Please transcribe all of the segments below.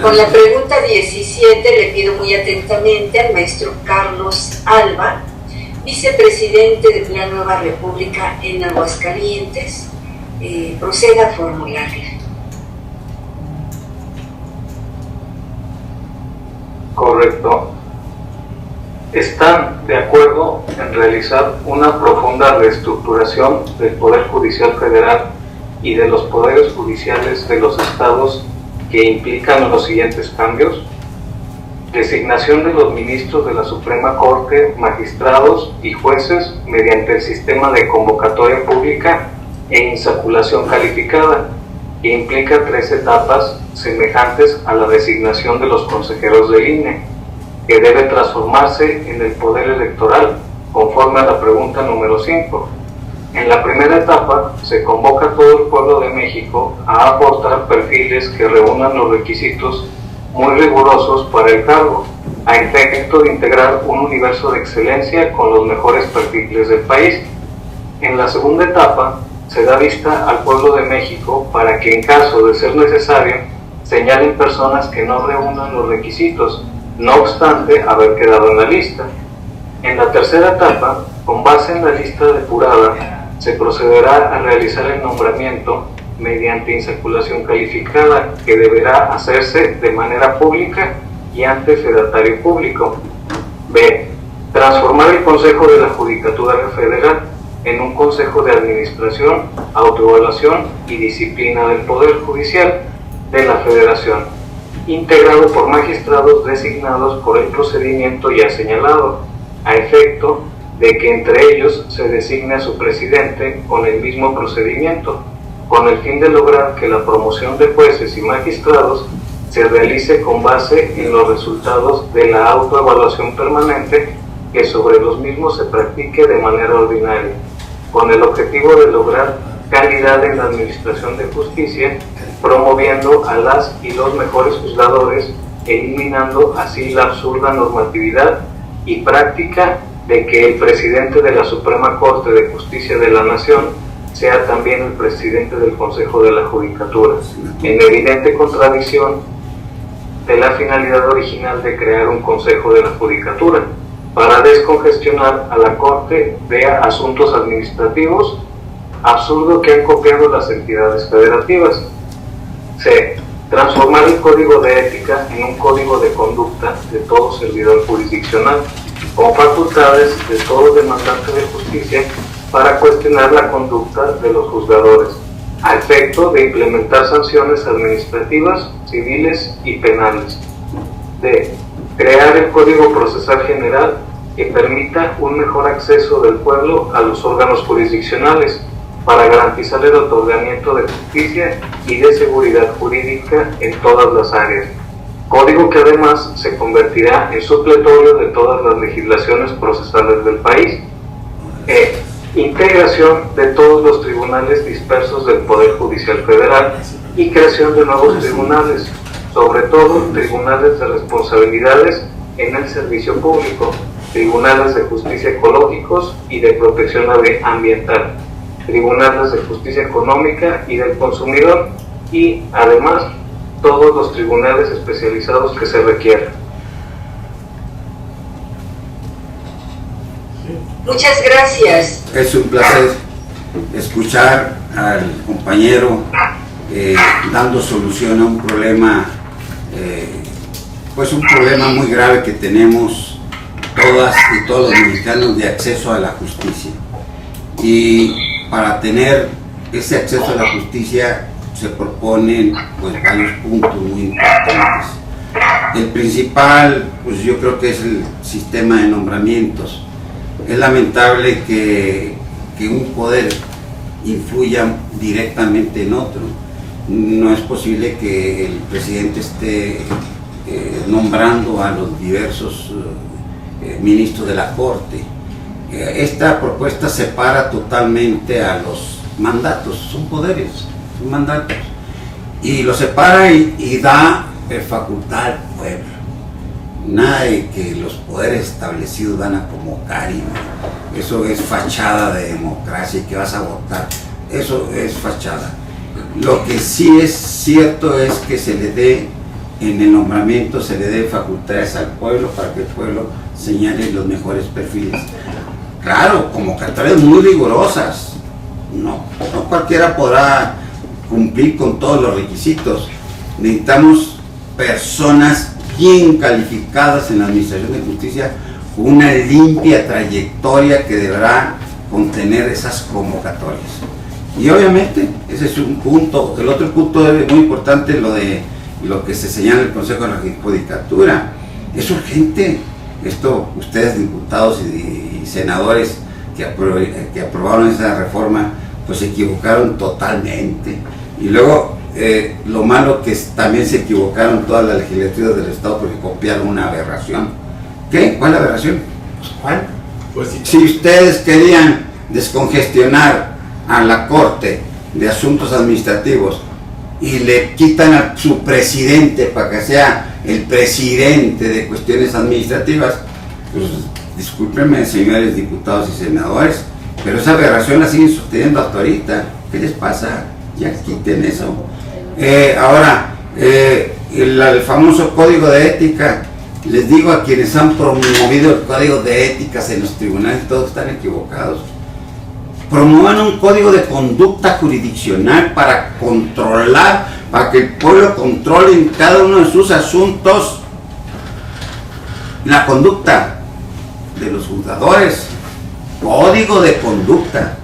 Con la pregunta 17 le pido muy atentamente al maestro Carlos Alba, vicepresidente de Plan Nueva República en Aguascalientes, proceda a formularla. Correcto. ¿Están de acuerdo en realizar una profunda reestructuración del Poder Judicial Federal y de los poderes judiciales de los estados que implican los siguientes cambios? Designación de los ministros de la Suprema Corte, magistrados y jueces mediante el sistema de convocatoria pública e insaculación calificada, que implica 3 etapas semejantes a la designación de los consejeros del INE, que debe transformarse en el poder electoral, conforme a la pregunta número 5. En la primera etapa, se convoca a todo el pueblo de México a aportar perfiles que reúnan los requisitos muy rigurosos para el cargo, a efecto de integrar un universo de excelencia con los mejores perfiles del país. En la segunda etapa, se da vista al pueblo de México para que, en caso de ser necesario, señalen personas que no reúnan los requisitos, no obstante haber quedado en la lista. En la tercera etapa, con base en la lista depurada, se procederá a realizar el nombramiento mediante insaculación calificada, que deberá hacerse de manera pública y ante fedatario público. B. Transformar el Consejo de la Judicatura Federal en un Consejo de Administración, Autoevaluación y Disciplina del Poder Judicial de la Federación, integrado por magistrados designados por el procedimiento ya señalado, a efecto de que entre ellos se designe a su presidente con el mismo procedimiento, con el fin de lograr que la promoción de jueces y magistrados se realice con base en los resultados de la autoevaluación permanente, que sobre los mismos se practique de manera ordinaria, con el objetivo de lograr calidad en la administración de justicia, promoviendo a las y los mejores juzgadores, eliminando así la absurda normatividad y práctica de que el presidente de la Suprema Corte de Justicia de la Nación sea también el presidente del Consejo de la Judicatura, en evidente contradicción de la finalidad original de crear un Consejo de la Judicatura, para descongestionar a la Corte de asuntos administrativos, absurdo que han copiado las entidades federativas. C. Transformar el Código de Ética en un código de conducta de todo servidor jurisdiccional, con facultades de todo demandante de justicia para cuestionar la conducta de los juzgadores, a efecto de implementar sanciones administrativas, civiles y penales. D. Crear el Código Procesal General, que permita un mejor acceso del pueblo a los órganos jurisdiccionales para garantizar el otorgamiento de justicia y de seguridad jurídica en todas las áreas. Código que además se convertirá en supletorio de todas las legislaciones procesales del país. E. Integración de todos los tribunales dispersos del Poder Judicial Federal y creación de nuevos tribunales, sobre todo tribunales de responsabilidades en el servicio público, tribunales de justicia ecológicos y de protección ambiental, tribunales de justicia económica y del consumidor, y además todos los tribunales especializados que se requieran. Muchas gracias. Es un placer escuchar al compañero dando solución a un problema, pues un problema muy grave que tenemos todas y todos los mexicanos, de acceso a la justicia. Y para tener ese acceso a la justicia se proponen pues varios puntos muy importantes. El principal, pues yo creo que es el sistema de nombramientos. Es lamentable que un poder influya directamente en otro. No es posible que el presidente esté nombrando a los diversos ministros de la Corte. Esta propuesta separa totalmente a los mandatos, son poderes, son mandatos, y lo separa y da facultad al pueblo. Nada de que los poderes establecidos van a convocar, y eso es fachada de democracia y que vas a votar, eso es fachada. Lo que sí es cierto es que se le dé en el nombramiento se le dé facultades al pueblo para que el pueblo señale los mejores perfiles. Claro, convocatorias muy rigurosas. No cualquiera podrá cumplir con todos los requisitos. Necesitamos personas bien calificadas en la administración de justicia, con una limpia trayectoria que deberá contener esas convocatorias. Y obviamente ese es un punto. El otro punto es muy importante, lo que se señala en el Consejo de la Judicatura. Es urgente esto. Ustedes, diputados y senadores que aprobaron esa reforma, pues se equivocaron totalmente. Y luego lo malo que también se equivocaron todas las legislaturas del Estado porque copiaron una aberración. ¿Qué? ¿Cuál aberración? ¿Cuál? Pues sí. Si ustedes querían descongestionar a la Corte de Asuntos Administrativos y le quitan a su presidente para que sea el presidente de cuestiones administrativas, pues discúlpenme, señores diputados y senadores, pero esa aberración la siguen sosteniendo hasta ahorita. ¿Qué les pasa? Ya quiten eso. Ahora, el famoso código de ética, les digo a quienes han promovido el código de éticas en los tribunales, todos están equivocados. Promuevan un código de conducta jurisdiccional para controlar, para que el pueblo controle en cada uno de sus asuntos la conducta de los juzgadores. Código de conducta,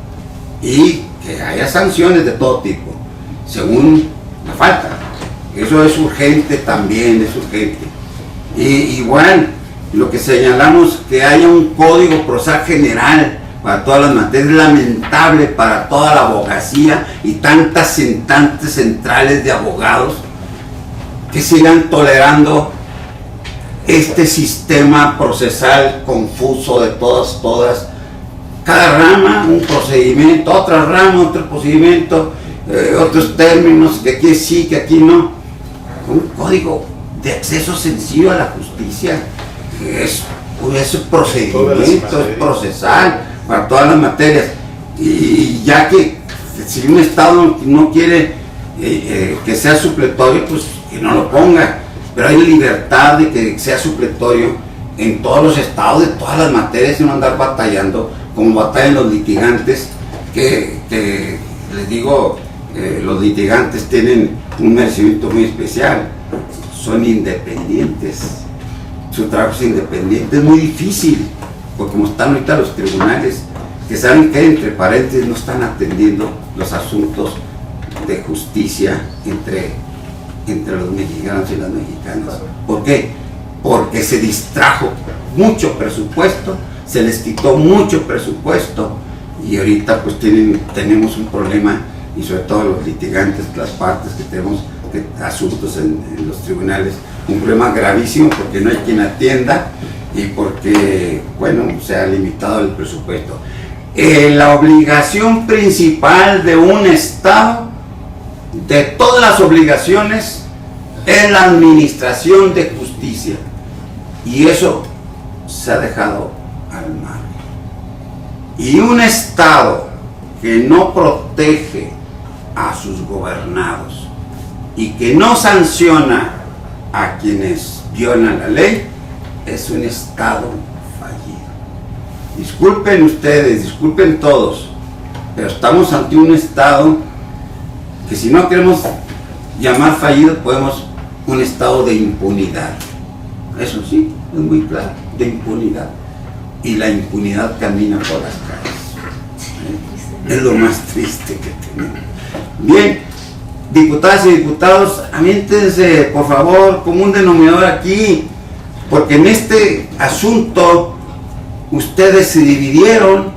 y que haya sanciones de todo tipo según la falta. Eso es urgente, también es urgente. Y igual lo que señalamos, que haya un código procesal general para todas las materias, lamentable para toda la abogacía y tantas centrales de abogados que sigan tolerando este sistema procesal confuso de todas. Cada rama un procedimiento, otra rama otro procedimiento, otros términos, que aquí sí, que aquí no. Un código de acceso sencillo a la justicia, que es un procedimiento, es procesal para todas las materias. Y ya que si un Estado no quiere que sea supletorio, pues que no lo ponga, pero hay libertad de que sea supletorio en todos los estados, de todas las materias, y no andar batallando como batallan los litigantes, que les digo, los litigantes tienen un merecimiento muy especial, son independientes, su trabajo es independiente. Es muy difícil, porque como están ahorita los tribunales, que saben que entre paréntesis no están atendiendo los asuntos de justicia entre los mexicanos y las mexicanas. ¿Por qué? Porque se distrajo mucho presupuesto, se les quitó mucho presupuesto, y ahorita pues tenemos un problema, y sobre todo los litigantes, las partes que tenemos asuntos en los tribunales, un problema gravísimo porque no hay quien atienda y porque, bueno, se ha limitado el presupuesto. La obligación principal de un Estado, de todas las obligaciones, es la administración de justicia, y eso se ha dejado al mar. Y un Estado que no protege a sus gobernados y que no sanciona a quienes violan la ley, es un Estado fallido. Disculpen ustedes, disculpen todos, pero estamos ante un Estado que, si no queremos llamar fallido, podemos un Estado de impunidad. Eso sí, es muy claro, de impunidad. Y la impunidad camina por las calles. Es lo más triste que tenemos. Bien, diputadas y diputados, aviéntense por favor como un denominador aquí, porque en este asunto ustedes se dividieron,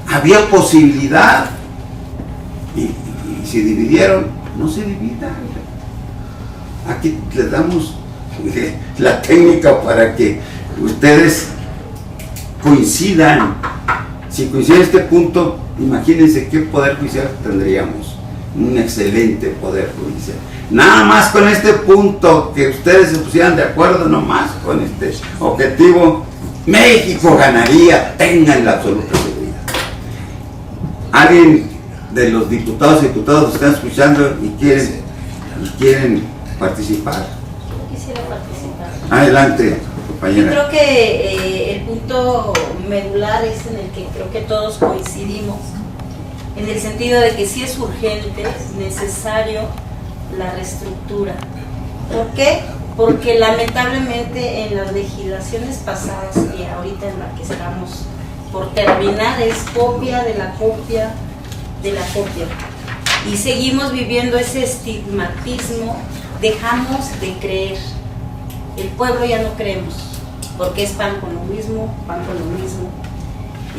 había posibilidad, y se dividieron. No se dividan. Aquí les damos la técnica para que ustedes coincidan. Si coincide este punto, imagínense qué poder judicial tendríamos. Un excelente poder judicial. Nada más con este punto, que ustedes se pusieran de acuerdo, nomás con este objetivo, México ganaría, tengan la absoluta seguridad. Alguien de los diputados y diputadas están escuchando y quieren participar. quisiera participar. Adelante, Yo compañera. creo que el punto medular es en el que creo que todos coincidimos, en el sentido de que sí es urgente, es necesario la reestructura. ¿Por qué? Porque lamentablemente en las legislaciones pasadas y ahorita en la que estamos por terminar es copia de la copia de la copia. Y seguimos viviendo ese estigmatismo, dejamos de creer. El pueblo ya no creemos, porque es pan con lo mismo, pan con lo mismo.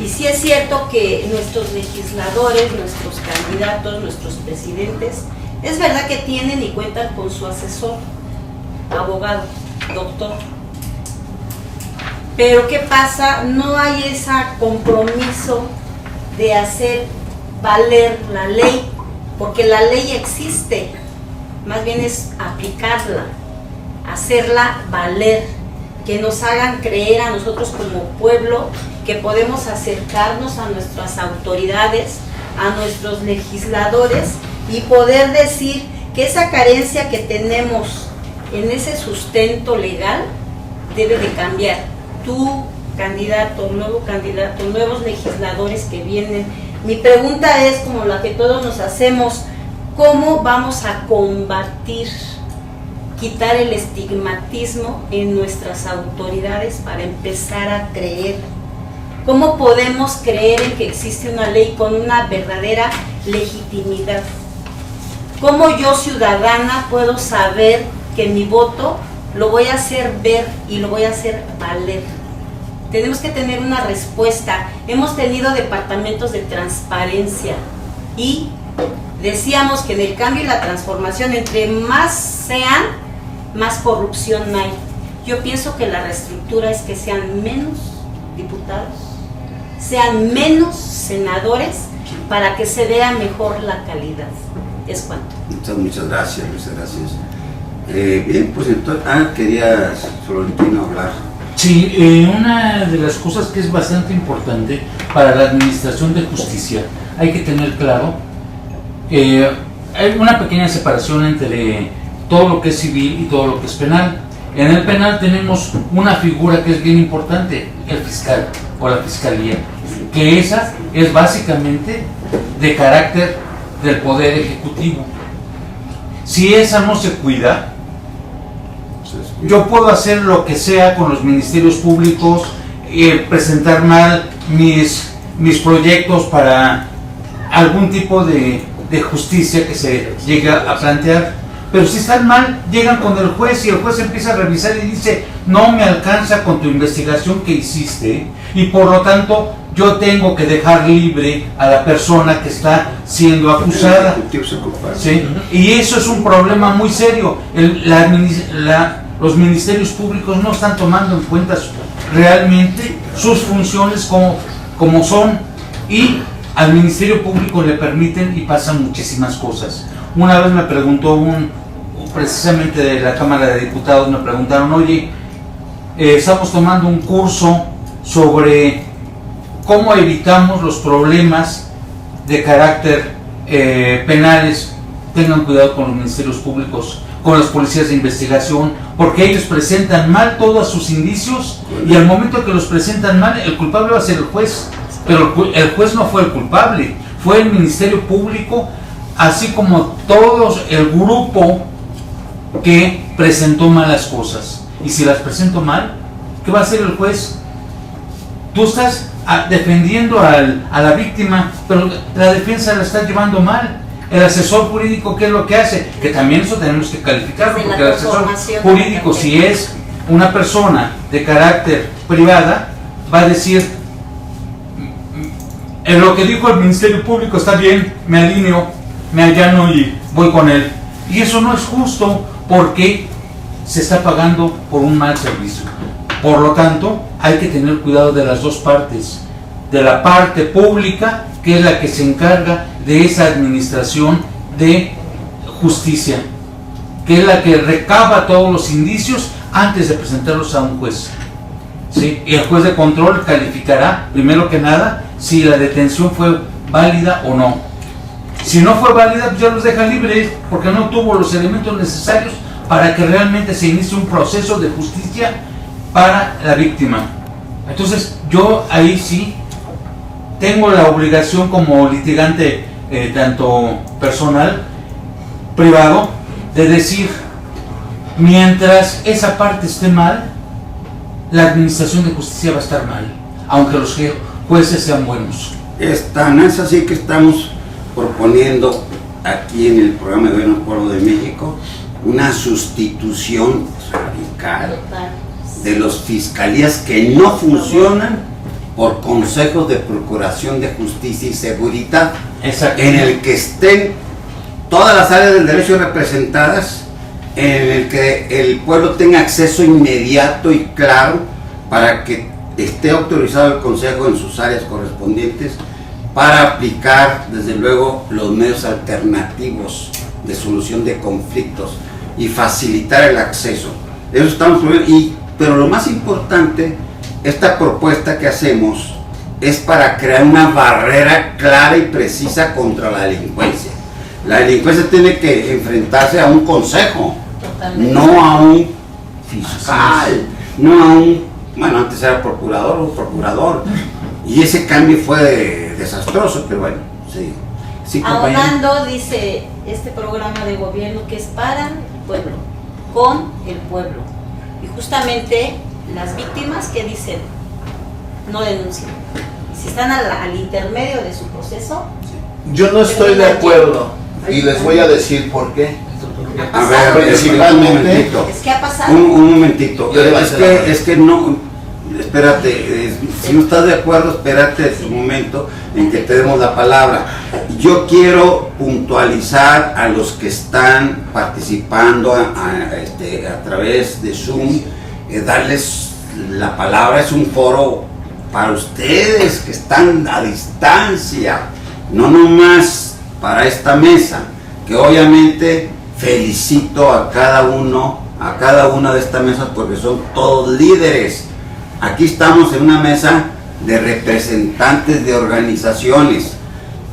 Y sí es cierto que nuestros legisladores, nuestros candidatos, nuestros presidentes, es verdad que tienen y cuentan con su asesor, abogado, doctor. Pero ¿qué pasa? No hay ese compromiso de hacer valer la ley, porque la ley existe, más bien es aplicarla, hacerla valer, que nos hagan creer a nosotros como pueblo que podemos acercarnos a nuestras autoridades, a nuestros legisladores y poder decir que esa carencia que tenemos en ese sustento legal debe de cambiar. Tú, candidato, nuevos legisladores que vienen, mi pregunta es como la que todos nos hacemos: ¿cómo vamos a combatir, quitar el estigmatismo en nuestras autoridades para empezar a creer? ¿Cómo podemos creer en que existe una ley con una verdadera legitimidad? ¿Cómo yo, ciudadana, puedo saber que mi voto lo voy a hacer ver y lo voy a hacer valer? Tenemos que tener una respuesta. Hemos tenido departamentos de transparencia y decíamos que en el cambio y la transformación, entre más sean, más corrupción hay. Yo pienso que la reestructura es que sean menos diputados, sean menos senadores, para que se vea mejor la calidad. Es cuanto. Muchas gracias, muchas gracias. Bien, pues entonces, quería Florentino hablar. Sí, una de las cosas que es bastante importante para la administración de justicia, hay que tener claro, hay una pequeña separación entre todo lo que es civil y todo lo que es penal. En el penal tenemos una figura que es bien importante, el fiscal o la fiscalía, que esa es básicamente de carácter del poder ejecutivo. Si esa no se cuida, yo puedo hacer lo que sea con los ministerios públicos, presentar mal mis proyectos para algún tipo de justicia que se llega a plantear, pero si están mal, llegan con el juez y el juez empieza a revisar y dice: no me alcanza con tu investigación que hiciste, y por lo tanto yo tengo que dejar libre a la persona que está siendo acusada. ¿Sí? Y eso es un problema muy serio. Los ministerios públicos no están tomando en cuenta realmente sus funciones como son, y al Ministerio Público le permiten y pasan muchísimas cosas. Una vez me preguntó precisamente de la Cámara de Diputados, me preguntaron: oye, estamos tomando un curso sobre cómo evitamos los problemas de carácter penales. Tengan cuidado con los ministerios públicos, con las policías de investigación, porque ellos presentan mal todos sus indicios, y al momento que los presentan mal, el culpable va a ser el juez, pero el juez no fue el culpable, fue el Ministerio Público, así como todos el grupo que presentó malas cosas. Y si las presento mal, ¿qué va a hacer el juez? Tú estás defendiendo a la víctima, pero la defensa la está llevando mal. El asesor jurídico, ¿qué es lo que hace? Que también eso tenemos que calificarlo, porque el asesor jurídico, si es una persona de carácter privada, va a decir: en lo que dijo el Ministerio Público está bien, me alineo, me allano y voy con él. Y eso no es justo, porque se está pagando por un mal servicio. Por lo tanto, hay que tener cuidado de las dos partes. De la parte pública, que es la que se encarga de esa administración de justicia, que es la que recaba todos los indicios antes de presentarlos a un juez. ¿Sí? Y el juez de control calificará, primero que nada, si la detención fue válida o no. Si no fue válida, pues ya los deja libres, porque no tuvo los elementos necesarios para que realmente se inicie un proceso de justicia para la víctima. Entonces yo ahí sí tengo la obligación como litigante, tanto personal, privado, de decir, mientras esa parte esté mal, la administración de justicia va a estar mal, aunque los jueces sean buenos. Tan es así que estamos proponiendo aquí en el programa de Gobierno del Pueblo de México una sustitución radical de las fiscalías que no funcionan por consejos de procuración de justicia y seguridad, en el que estén todas las áreas del derecho representadas, en el que el pueblo tenga acceso inmediato y claro para que esté autorizado el consejo en sus áreas correspondientes para aplicar desde luego los medios alternativos de solución de conflictos y facilitar el acceso. Eso estamos proponiendo, pero lo más importante, esta propuesta que hacemos es para crear una barrera clara y precisa contra la delincuencia. La delincuencia tiene que enfrentarse a un consejo, no a un fiscal, no a un, bueno, antes era procurador o procurador, y ese cambio fue desastroso, pero bueno, sí. Sí, ahondando, dice este programa de gobierno que es para el pueblo, con el pueblo, y justamente las víctimas que dicen no denuncian, si están al intermedio de su proceso. Yo no estoy de acuerdo y les voy a decir por qué. A ver, principalmente, es que ha pasado. Un momentito, es que no, espérate, si no estás de acuerdo, espérate un momento en que te demos la palabra. Yo quiero puntualizar a los que están participando a través de Zoom, darles la palabra. Es un foro para ustedes que están a distancia, no nomás para esta mesa, que obviamente felicito a cada una de estas mesas porque son todos líderes. Aquí estamos en una mesa de representantes de organizaciones,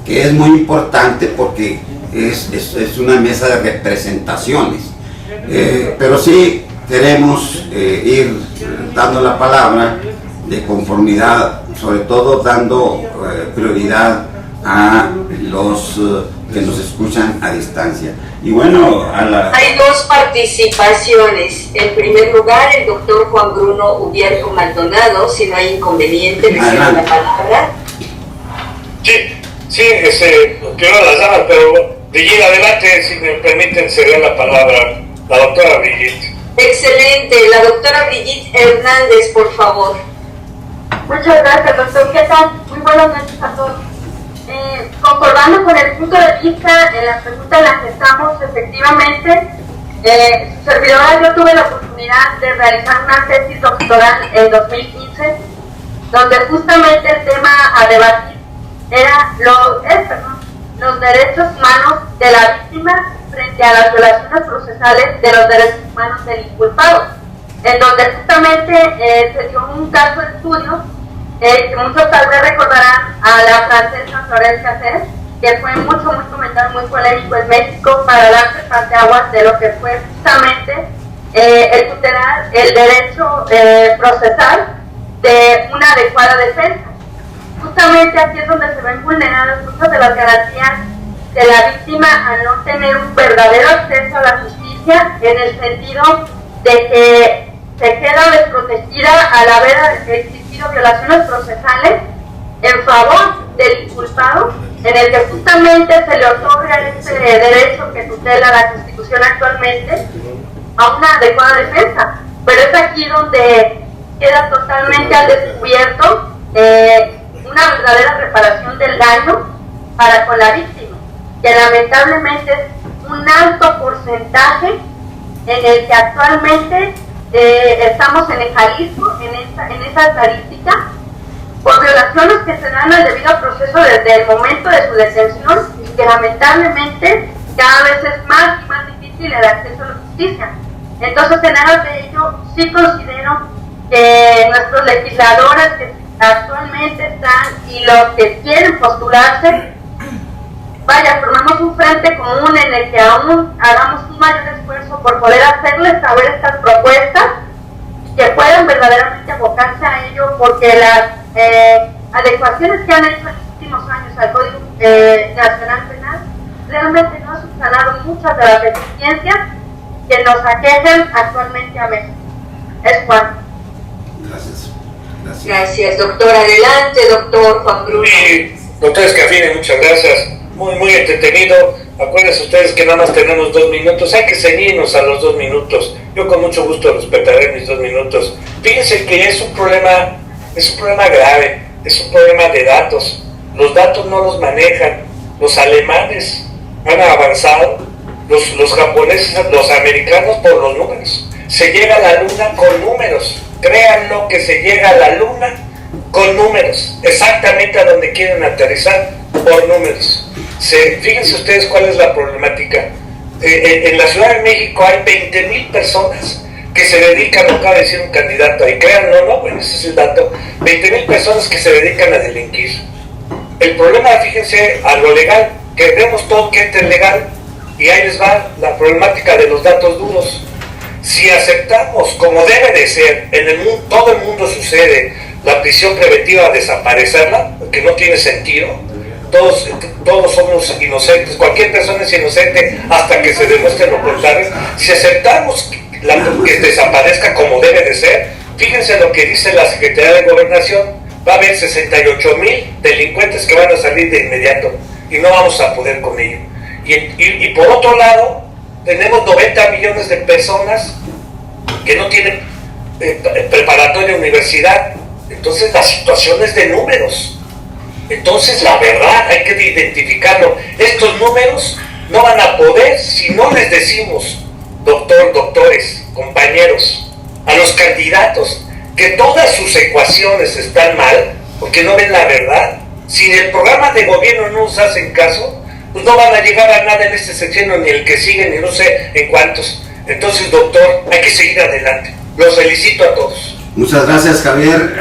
que es muy importante porque es una mesa de representaciones. Pero sí queremos ir dando la palabra de conformidad, sobre todo dando prioridad a los que nos escuchan a distancia. Y bueno, hay dos participaciones. En primer lugar, el doctor Juan Bruno Ubierco Maldonado, si no hay inconveniente, le cedo la palabra. Sí, quiero las damas, pero Brigitte, adelante, si me permiten ceder la palabra, la doctora Brigitte. Excelente, la doctora Brigitte Hernández, por favor. Muchas gracias, doctor. ¿Qué tal? Muy buenas noches a todos. Concordando con el punto de vista en la pregunta en la que estamos, efectivamente, su servidora, yo tuve la oportunidad de realizar una tesis doctoral en 2015, donde justamente el tema a debatir era los derechos humanos de la víctima frente a las violaciones procesales de los derechos humanos del inculpado, en donde justamente se dio un caso de estudio que muchos tal vez recordarán a la francesa Florence Cassel, que fue muy comentado, muy polémico en México para darse parteaguas de lo que fue justamente el tutelar el derecho procesal de una adecuada defensa. Justamente aquí es donde se ven vulneradas muchas de las garantías de la víctima al no tener un verdadero acceso a la justicia, en el sentido de que se queda desprotegida al haber existido violaciones procesales en favor del inculpado, en el que justamente se le otorga este derecho que tutela la Constitución actualmente a una adecuada defensa. Pero es aquí donde queda totalmente al descubierto una verdadera reparación del daño para con la víctima, que lamentablemente es un alto porcentaje en el que actualmente estamos en el Jalisco, en esa estadística, por violaciones que se dan al debido proceso desde el momento de su detención, y que lamentablemente cada vez es más y más difícil el acceso a la justicia. Entonces, en aras de ello, sí considero que nuestros legisladores que actualmente están y los que quieren postularse vaya, formemos un frente común en el que aún hagamos un mayor esfuerzo por poder hacerles saber estas propuestas, que puedan verdaderamente abocarse a ello, porque las adecuaciones que han hecho en los últimos años al Código Nacional Penal realmente no han subsanado muchas de las deficiencias que nos aquejan actualmente a México. Es cuanto. Gracias. Gracias, doctor. Adelante, doctor Juan Bruno. Sí, doctor Escafini, muchas gracias. Muy entretenido. Acuérdense ustedes que nada más tenemos 2 minutos. Hay que ceñirnos a los 2 minutos. Yo con mucho gusto respetaré mis 2 minutos. Fíjense que es un problema grave. Es un problema de datos. Los datos no los manejan. Los alemanes han avanzado. Los japoneses, los americanos por los números. Se llega a la luna con números. Créanlo que se llega a la luna con números. Exactamente a donde quieren aterrizar por números. Fíjense ustedes cuál es la problemática. En la Ciudad de México hay 20,000 personas que se dedican, no cabe decir un candidato ahí, créanlo, bueno, ese es el dato, 20,000 personas que se dedican a delinquir. El problema, fíjense, a lo legal, que vemos todo que es legal, y ahí les va la problemática de los datos duros. Si aceptamos, como debe de ser, en el mundo, todo el mundo sucede, la prisión preventiva, desaparecerla, que no tiene sentido. Todos somos inocentes, cualquier persona es inocente hasta que se demuestre lo contrario. Si aceptamos que desaparezca como debe de ser, fíjense lo que dice la Secretaría de Gobernación, va a haber 68,000 delincuentes que van a salir de inmediato y no vamos a poder con ello. Y por otro lado, tenemos 90 millones de personas que no tienen preparatoria universidad. Entonces la situación es de números. Entonces la verdad hay que identificarlo. Estos números no van a poder si no les decimos, doctores, compañeros, a los candidatos que todas sus ecuaciones están mal, porque no ven la verdad. Si en el programa de gobierno no nos hacen caso, pues no van a llegar a nada en este sexenio, ni el que sigue, ni no sé en cuántos. Entonces, doctor, hay que seguir adelante. Los felicito a todos. Muchas gracias, Javier,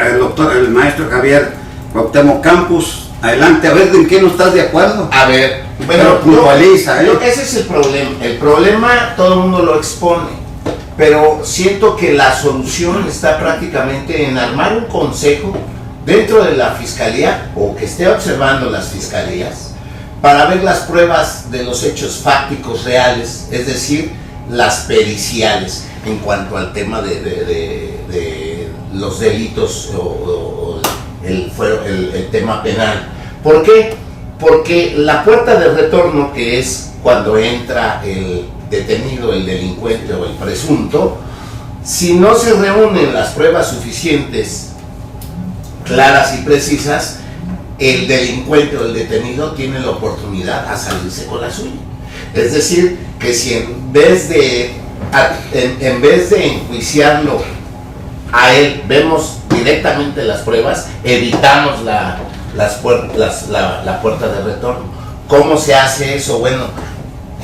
el maestro Javier Cuauhtémoc Campos. Adelante, a ver, ¿en qué no estás de acuerdo? A ver, pero puntualiza, ese es el problema. El problema todo el mundo lo expone, pero siento que la solución está prácticamente en armar un consejo dentro de la fiscalía, o que esté observando las fiscalías, para ver las pruebas de los hechos fácticos reales, es decir, las periciales, en cuanto al tema de los delitos o el tema penal. ¿Por qué? Porque la puerta de retorno, que es cuando entra el detenido, el delincuente o el presunto, si no se reúnen las pruebas suficientes, claras y precisas, el delincuente o el detenido tiene la oportunidad a salirse con la suya. Es decir, que si en vez de enjuiciarlo a él, vemos directamente las pruebas, evitamos la puerta de retorno. ¿Cómo se hace eso? Bueno,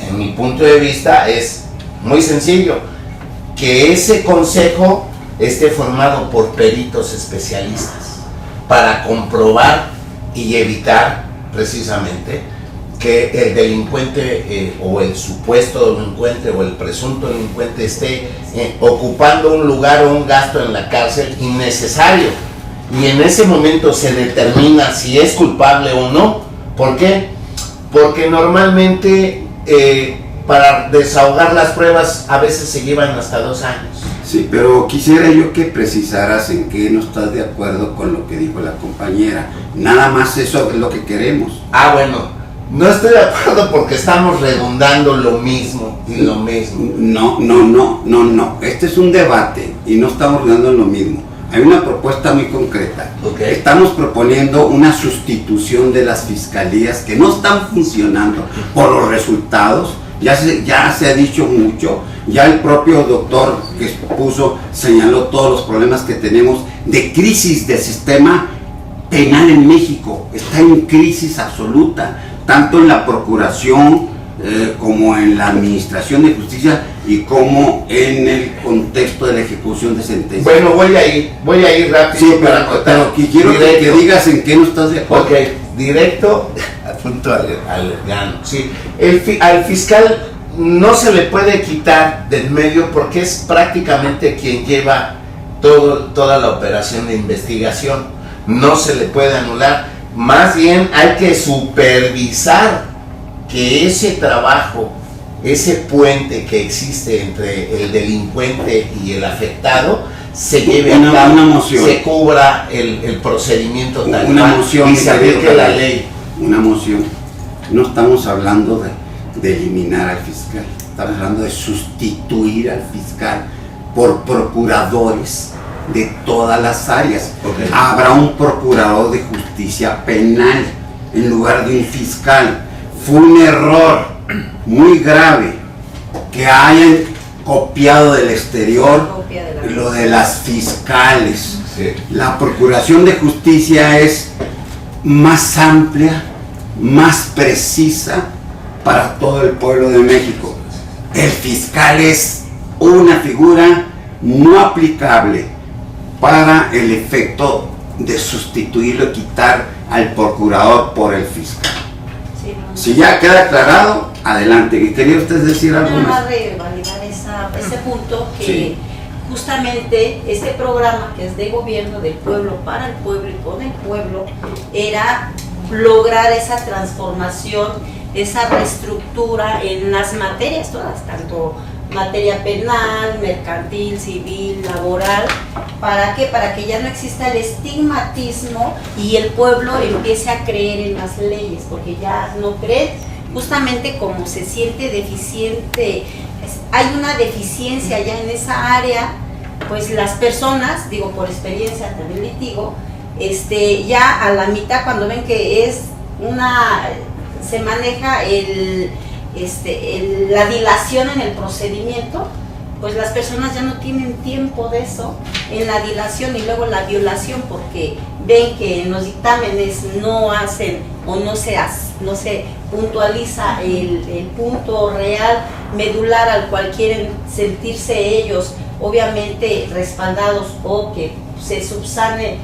en mi punto de vista es muy sencillo, que ese consejo esté formado por peritos especialistas para comprobar y evitar precisamente que el delincuente o el supuesto delincuente o el presunto delincuente esté ocupando un lugar o un gasto en la cárcel innecesario, y en ese momento se determina si es culpable o no. ¿Por qué? Porque normalmente para desahogar las pruebas a veces se llevan hasta 2 años. Sí, pero quisiera yo que precisaras en qué no estás de acuerdo con lo que dijo la compañera. Nada más eso es lo que queremos. Bueno, no estoy de acuerdo porque estamos redundando lo mismo y lo mismo. No. Este es un debate y no estamos redundando en lo mismo. Hay una propuesta muy concreta. Okay. Estamos proponiendo una sustitución de las fiscalías que no están funcionando por los resultados. Ya se ha dicho mucho, ya el propio doctor que expuso señaló todos los problemas que tenemos de crisis del sistema penal en México. Está en crisis absoluta, tanto en la procuración como en la administración de justicia y como en el contexto de la ejecución de sentencias. Bueno, voy a ir rápido. Sí, pero quiero que digas en qué no estás de acuerdo. Ok, directo. punto al grano. Sí. Al fiscal no se le puede quitar del medio porque es prácticamente quien lleva toda la operación de investigación. No se le puede anular. Más bien hay que supervisar que ese trabajo, ese puente que existe entre el delincuente y el afectado, se lleve a cabo, se cubra el procedimiento tal cual y se aplique la ley. Una moción. No estamos hablando de eliminar al fiscal, estamos hablando de sustituir al fiscal por procuradores de todas las áreas. Okay. Habrá un procurador de justicia penal en lugar de un fiscal. Fue un error muy grave que hayan copiado del exterior lo de las fiscales. Sí. La Procuración de Justicia es más amplia, más precisa para todo el pueblo de México. El fiscal es una figura no aplicable para el efecto de sustituirlo y quitar al procurador por el fiscal. Sí, no. Si ya queda aclarado, adelante. ¿Quería usted decir algo Nada más? más revalidar ese punto que Sí. justamente este programa que es de gobierno del pueblo para el pueblo y con el pueblo era lograr esa transformación, esa reestructura en las materias todas, tanto materia penal, mercantil, civil, laboral. ¿Para qué? Para que ya no exista el estigmatismo y el pueblo empiece a creer en las leyes, porque ya no cree, justamente como se siente deficiente, hay una deficiencia ya en esa área, pues las personas, digo por experiencia también litigo, ya a la mitad cuando ven que es se maneja la dilación en el procedimiento, pues las personas ya no tienen tiempo de eso, en la dilación y luego la violación, porque ven que en los dictámenes no hacen o no se puntualiza el punto real, medular al cual quieren sentirse ellos, obviamente respaldados o que se subsane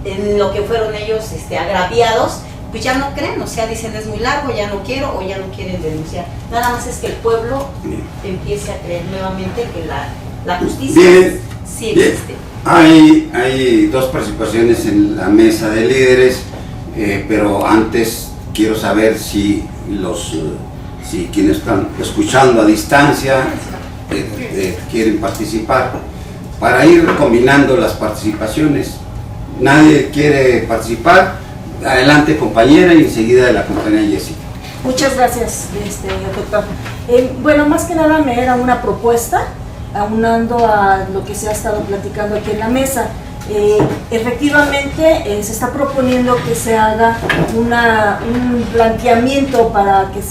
en lo que fueron ellos agraviados, pues ya no creen, o sea, dicen es muy largo, ya no quiero o ya no quieren denunciar. Nada más es que el pueblo empiece a creer nuevamente que la justicia sí existe. Hay dos participaciones en la mesa de líderes, pero antes quiero saber si quienes están escuchando a distancia quieren participar, para ir combinando las participaciones. ¿Nadie quiere participar? Adelante, compañera, y enseguida la compañera Jessica. Muchas gracias, doctor. Bueno, más que nada me era una propuesta, aunando a lo que se ha estado platicando aquí en la mesa. Efectivamente, se está proponiendo que se haga un planteamiento para que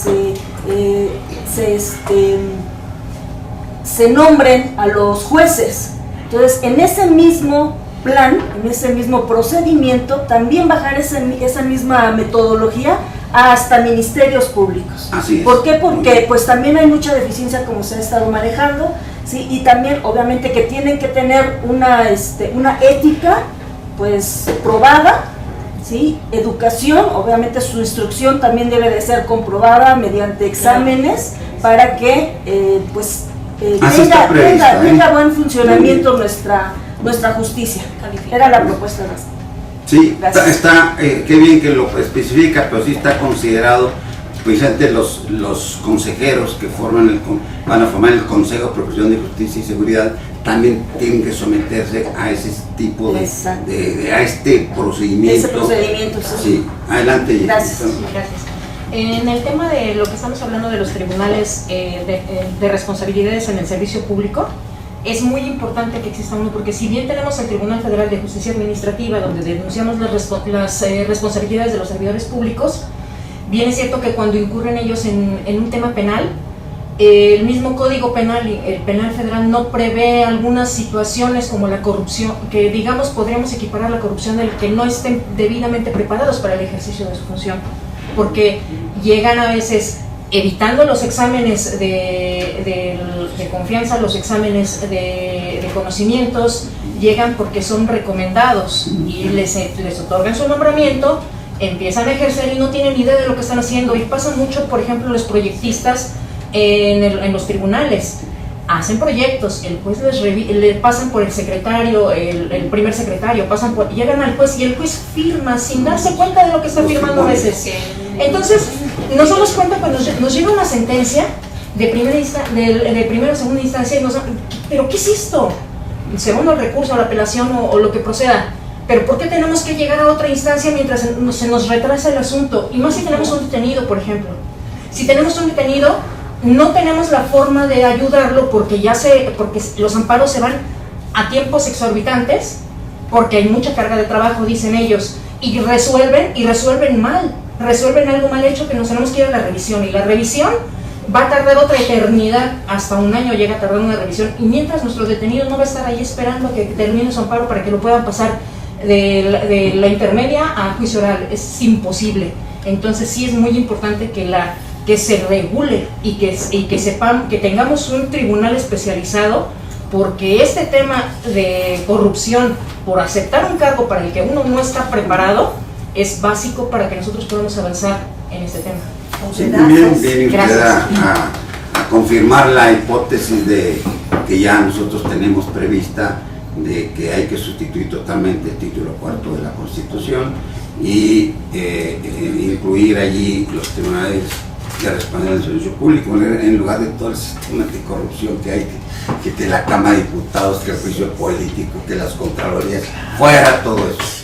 se nombren a los jueces. Entonces, en ese mismo plan, en ese mismo procedimiento, también bajar esa misma metodología hasta ministerios públicos. Así es. ¿Por qué? Porque pues también hay mucha deficiencia como se ha estado manejando, ¿sí? Y también obviamente que tienen que tener una ética pues probada, ¿sí? Educación, obviamente su instrucción también debe de tenga mediante exámenes para que tenga buen funcionamiento nuestra justicia. Era la propuesta de Sí, qué bien que lo especifica, pero sí está considerado, precisamente los consejeros que van a formar el Consejo de Procuración de Justicia y Seguridad también tienen que someterse a ese tipo a este procedimiento. Ese procedimiento, sí. Adelante. Gracias. Gracias. En el tema de lo que estamos hablando de los tribunales de responsabilidades en el servicio público, es muy importante que exista uno, porque si bien tenemos el Tribunal Federal de Justicia Administrativa, donde denunciamos las responsabilidades de los servidores públicos, bien es cierto que cuando incurren ellos en un tema penal, el mismo Código Penal, el Penal Federal, no prevé algunas situaciones como la corrupción, que digamos podríamos equiparar la corrupción del que no estén debidamente preparados para el ejercicio de su función, porque llegan a veces evitando los exámenes de confianza, los exámenes de conocimientos, llegan porque son recomendados y les otorgan su nombramiento empiezan a ejercer y no tienen idea de lo que están haciendo. Y pasa mucho, por ejemplo, los proyectistas en los tribunales. Hacen proyectos, el juez le pasan por el secretario, el primer secretario, llegan al juez y el juez firma sin darse cuenta de lo que está firmando a veces. Entonces, nos damos cuenta cuando nos llega una sentencia de primera o segunda instancia y ¿pero qué es esto? El segundo recurso, la apelación o lo que proceda. ¿Pero por qué tenemos que llegar a otra instancia mientras se nos retrasa el asunto? Y más si tenemos un detenido, por ejemplo. Si tenemos un detenido, no tenemos la forma de ayudarlo porque los amparos se van a tiempos exorbitantes, porque hay mucha carga de trabajo, dicen ellos, y resuelven mal, resuelven algo mal hecho que nos tenemos que ir a la revisión, y la revisión va a tardar otra eternidad, hasta un año llega a tardar una revisión, y mientras nuestros detenidos no va a estar ahí esperando a que termine su amparo para que lo puedan pasar de la intermedia a juicio oral, es imposible. Entonces sí es muy importante que se regule y que sepan, que tengamos un tribunal especializado, porque este tema de corrupción por aceptar un cargo para el que uno no está preparado es básico para que nosotros podamos avanzar en este tema. Sí, viene usted a confirmar la hipótesis de que ya nosotros tenemos prevista, de que hay que sustituir totalmente el título cuarto de la Constitución y incluir allí los tribunales de responder al servicio público en lugar de todo el sistema de corrupción que hay, que la Cámara de Diputados, que el juicio político, que las contralorías, fuera todo eso.